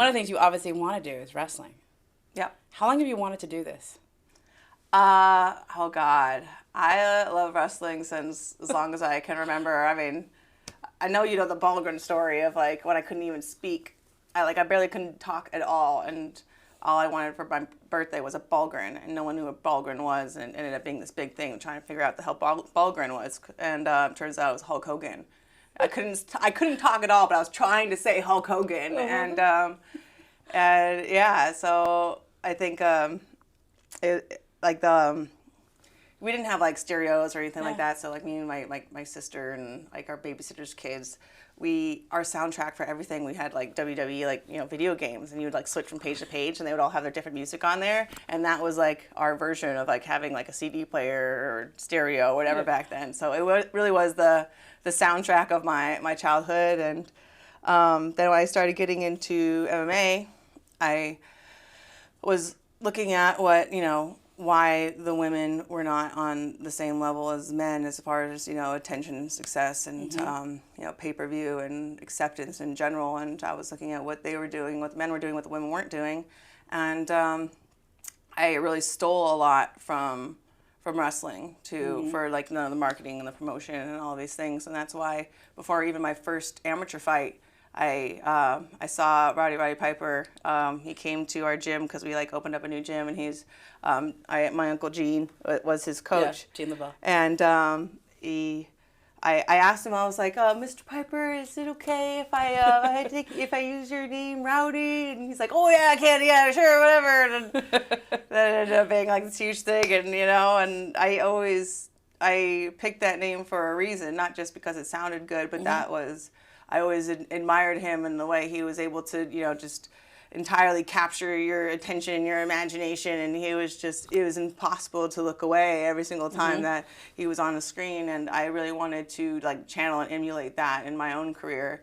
One of the things you obviously want to do is wrestling. Yep. How long have you wanted to do this? Oh God, I love wrestling since as long as I can remember. I mean, I know you know the Ballgren story of like when I couldn't even speak. I barely couldn't talk at all, and all I wanted for my birthday was a Ballgren, and no one knew what Ballgren was, and it ended up being this big thing, trying to figure out the hell Ballgren was, and turns out it was Hulk Hogan. I couldn't talk at all, but I was trying to say Hulk Hogan, and yeah, so I think we didn't have like stereos or anything like that. So like me and my sister and like our babysitter's kids, our soundtrack for everything, we had like WWE video games, and you would like switch from page to page, and they would all have their different music on there, and that was like our version of like having like a CD player or stereo or whatever back then. So it really was the soundtrack of my childhood. And then when I started getting into MMA, I was looking at why the women were not on the same level as men as far as, attention and success and, pay-per-view and acceptance in general. And I was looking at what they were doing, what the men were doing, what the women weren't doing. And I really stole a lot from wrestling for like the marketing and the promotion and all these things. And that's why before even my first amateur fight, I saw Roddy Piper. He came to our gym because we like opened up a new gym, and he's my uncle Gene was his coach. Yeah, Gene LaBelle. And I asked him, I was like, Mr. Piper, is it okay if I use your name, Rowdy? And he's like, oh yeah, I can, yeah, sure, whatever. And that ended up being like this huge thing, and and I picked that name for a reason, not just because it sounded good, but I always admired him and the way he was able to, just entirely capture your attention, your imagination, and it was impossible to look away every single time that he was on the screen, and I really wanted to like channel and emulate that in my own career.